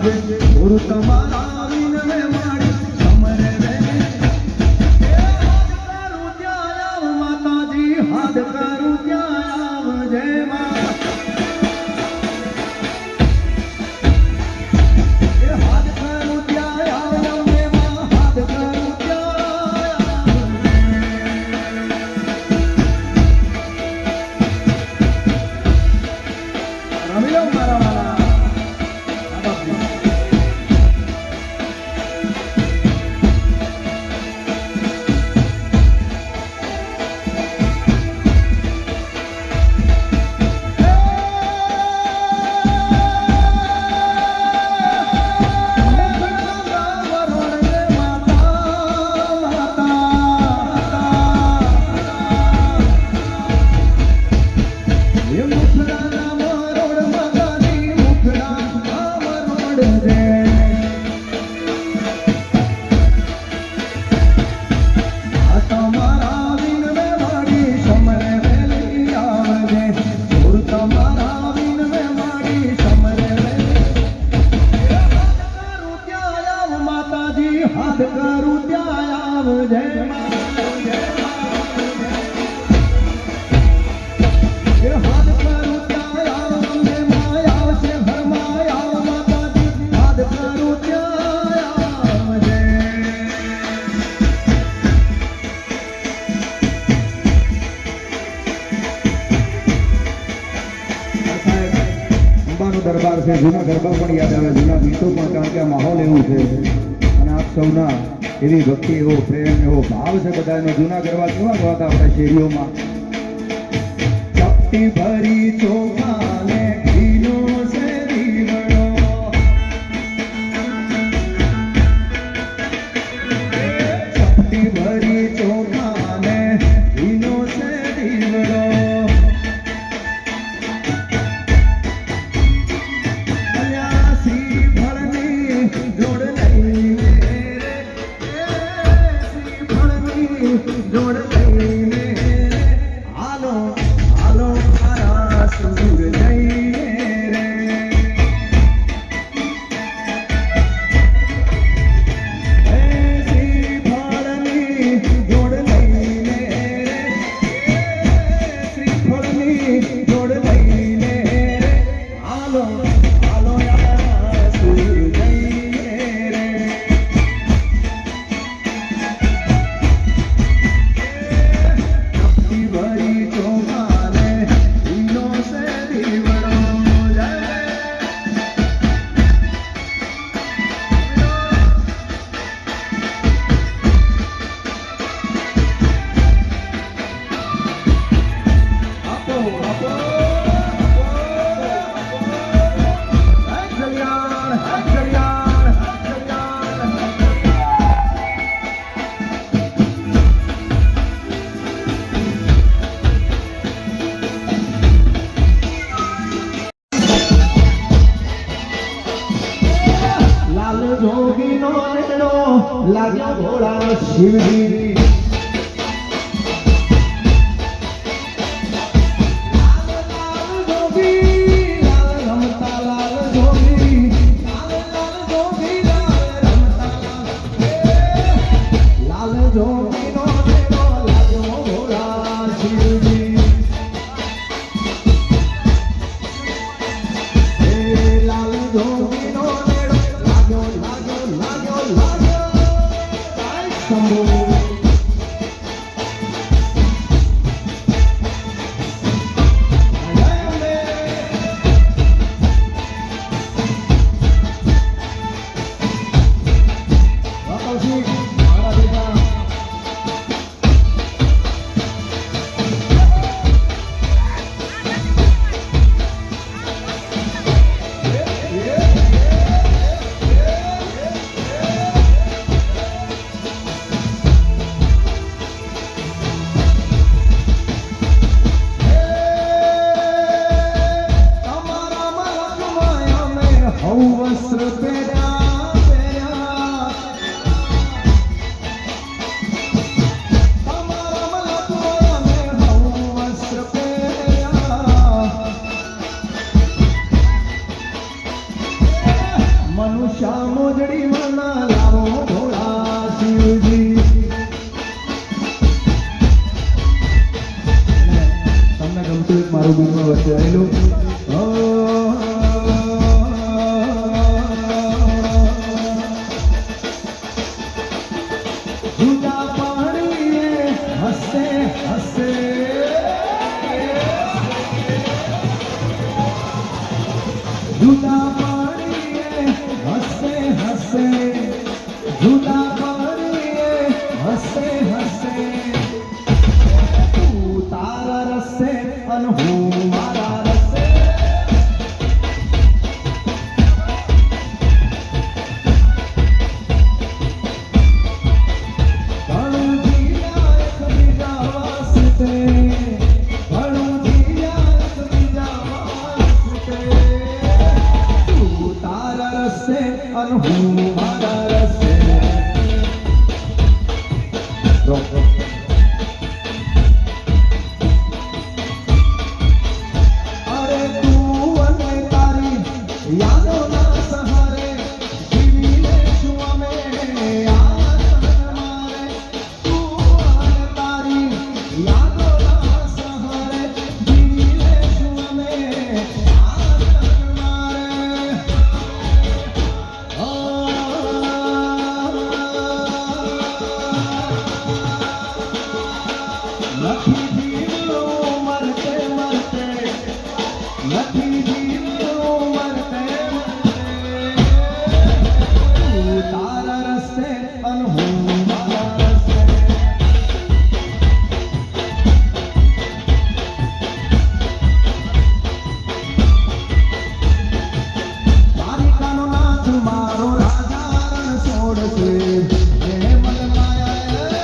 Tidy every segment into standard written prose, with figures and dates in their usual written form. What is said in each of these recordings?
ગુરુ તમારા વિનમે માડી સમરે રે કરું ત્યાં આવ માતાજી હાથ કરું ત્યાં આવ જય માં હાથ કરું ત્યાં આવ અંબે માં હાથ કરું ત્યાં રમી લો મારા વાલા હાથ કરું ત્યાં આવ જય માં હાથ કરું ત્યાં આવ અંબે માં આવશે ઘરમાં આવ માતાજી હાથ કરું ત્યાં આવ જય અંબાનો દરબાર છે જૂના ગરબા પણ યાદ આવે જૂના ગીતો પણ કારણ કે આ માહોલ એવું છે આપ સૌના એવી ભક્તિ એવો પ્રેમ એવો ભાવ છે બધાનો જૂના ગરબા કેવા ગાતા આપણા શેરીઓમાં ચપટી ભરી ચોખાને ઘીનો છે દીવડો ચપટી ભરી ચોખાને ઘીનો છે દીવડો અલ્યા શ્રી ફળની જોડ જોડ લઈને હાલો હાલો મારા સુર જઈએ રે શ્રી ફળની જોડ લઈને શ્રી ફળની જોડ લઈને હાલો હાલો મારા સુર જઈએ રે જોગી નો નેડો લાગ્યો ભોળા શિવજી Somebody વચ્ચે રહેલું જુદા પાણીએ હસે હસે જુદા પાણીએ હસે હસે જુદા પાણીએ હસે હસે તું તારા રસે અને હું મારા રસે ઘણું જીવ્યા એકબીજા વાસ્તે ઘણું જીવ્યા એકબીજા વાસ્તે તું તારા રસે અને હું મારા રસે અરે તું અને તારી યાદોના સહારે જીવી લેશું અમે મારે તું અને તારી યાદોના સહારે જીવી લેશું અમે નથી જીવવું મરતે મરતે નથી જીવવું મરતે તું તારા રસ્તે અને હું મારા રસ્તે દ્વારિકાનો નાથ મારો રાજા રણ છોડશે હે મન માયા રે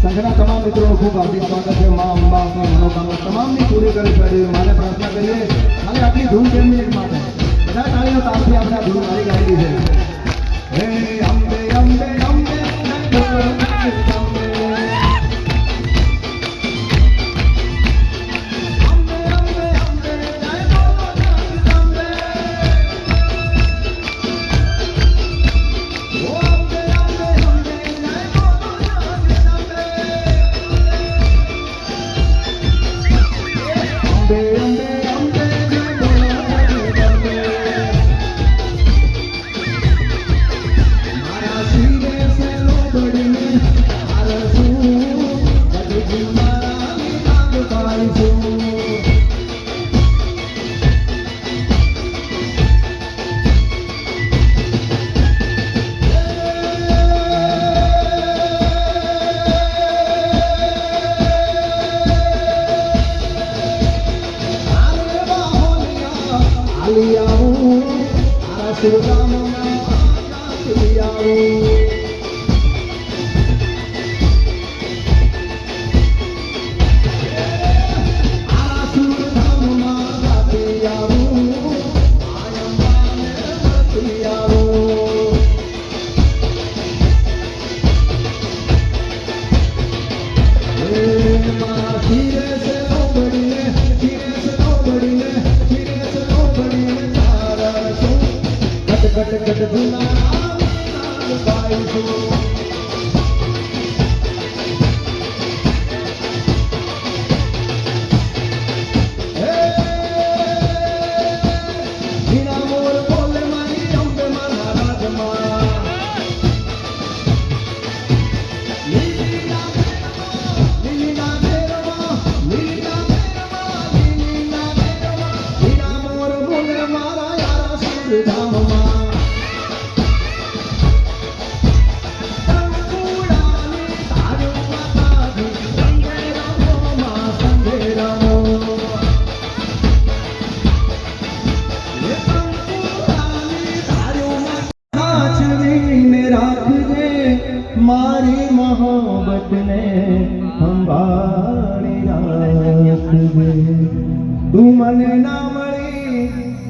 સંઘના તમામ મિત્રોનું ખૂબ હાર્દિક સ્વાગત છે. મા અંબાની મનોકામના તમામની પૂરી કરી છે. મારે પ્રાર્થના કરીએ અને આટલી ધૂન કેમની એક માટે બધા તાળીઓ તારથી આપણે ધૂન મારી ગાડી છે. હે અંબે અંબે અંબે Oh સુરધામમાં ગાતી આવું મારી મોહબ્બતને સંભાળી રાખજે તું મને ના મળી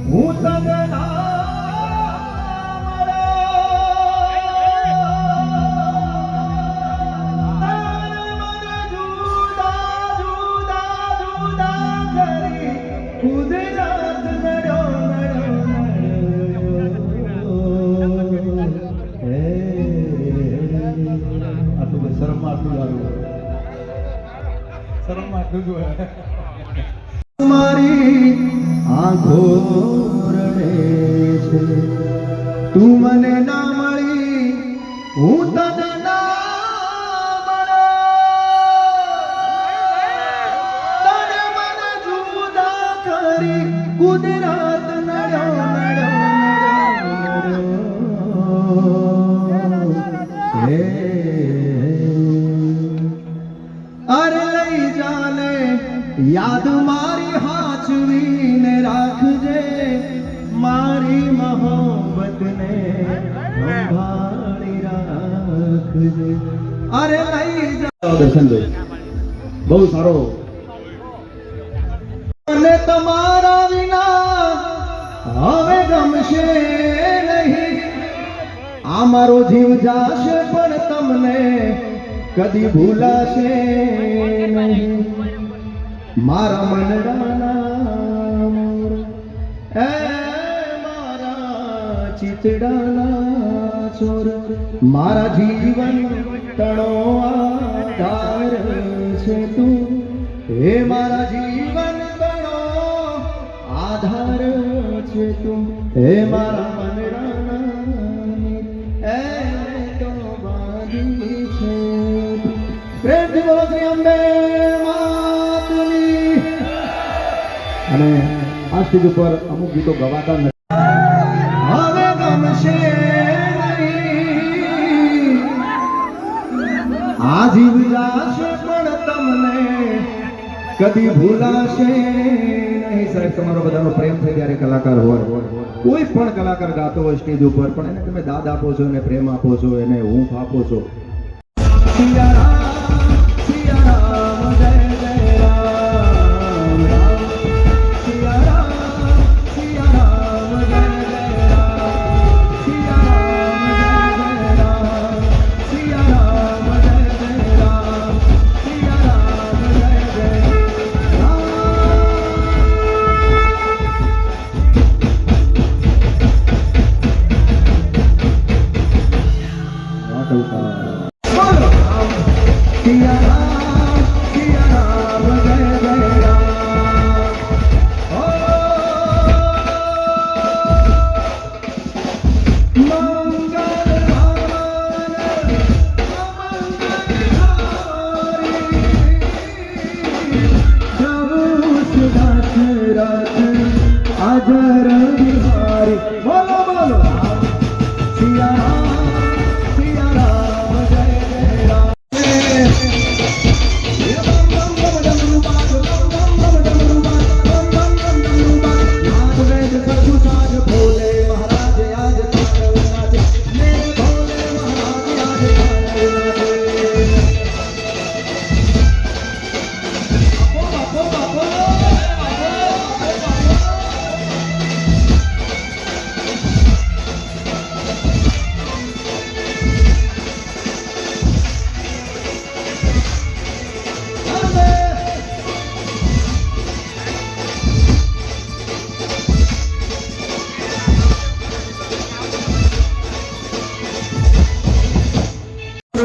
હું તને ના મારી આંખો રડે છે તું મને ના મળી હું તને ના મળે તને મને જુદા કરી કુદરત નડ્યો અરે લઈ જાને યાદ મારી હાચવીને રાખજે મારી મોહબ્બતને સંભાળી રાખજે અરે લઈ જા દર્શનભાઈ બહુ સારો અને તમારા વિના હવે ગમશે નહીં આ મારો જીવ જાશે પણ તમને કદી ભૂલાશે નહીં મારા મનડાના મોર એ મારા ચિતડાના ચોર મારા જીવન તણો આધાર છે તું હે મારા જીવન તણો આધાર છે તું હે મારા મનડાના એ તો બાંધી છે પ્રેમથી બોલો શ્રી અંબે માતની અને આ સ્ટેજ ઉપર અમુક ગીતો ગવાતા નથી હવે ગમશે નહીં આ જીવ જાશે પણ તમને કદી ભૂલાશે નહીં સાહેબ તમારો બધાનો પ્રેમ થઈ ત્યારે કલાકાર હોય કોઈ પણ કલાકાર ગાતો હોય સ્ટેજ ઉપર પણ એને તમે દાદ આપો છો એને પ્રેમ આપો છો એને હૂંફ આપો છો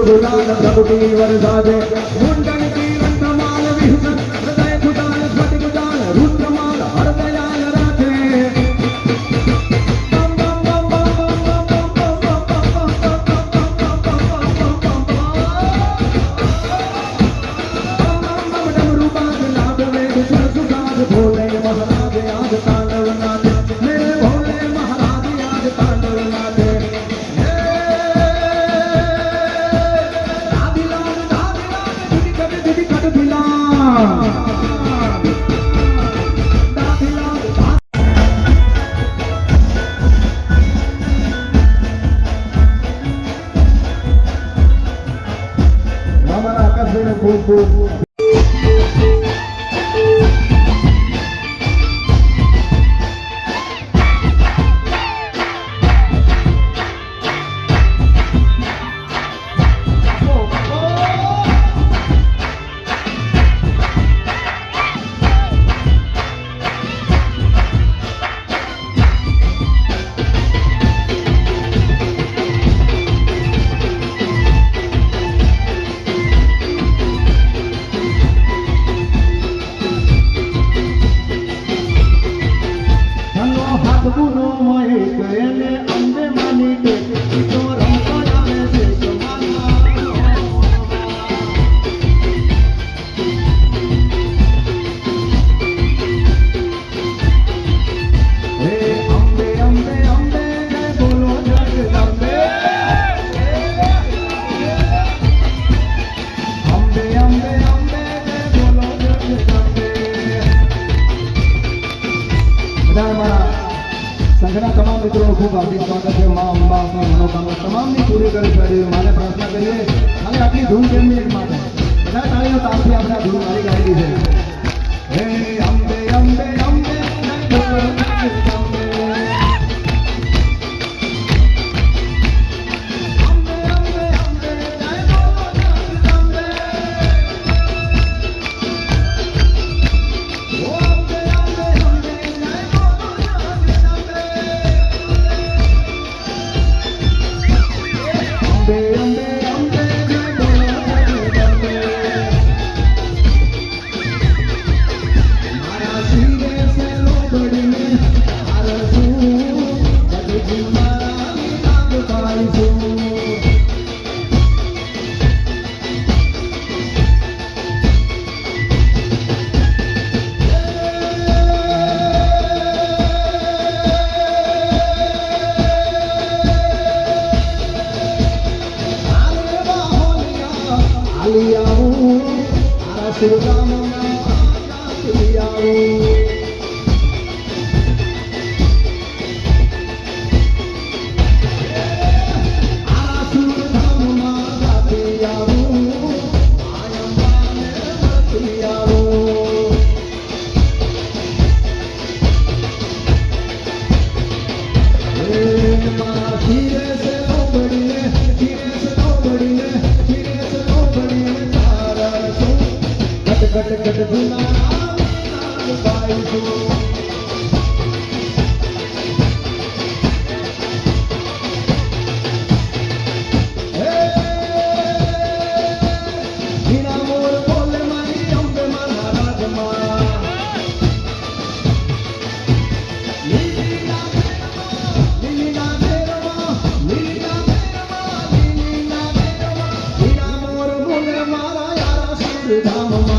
गुलाल प्रभुटी वरदादे मुंडन की रत्नमाल विहुत हृदय गुदाल स्फटिक जाल रुद्रमाल हरदयाल राधे भोले महाराज आज तांडव नाचे मेरे भोले महाराज आज तांडव नाचे हमारा आकाश भाई ने खूब खूब संघना तमाम मित्रों खूब हार्दिक स्वागत है। मां अंबा अपनी मनोकामना तमामની પૂરી કરે છે। માને પ્રાર્થના કરીએ અને આપણી ધૂન કેમની એક માત બધા તાળીઓ તાળથી આપણે આ ધૂન મારી ગાયેલી છે। હે અંબે અંબે અંબે धाम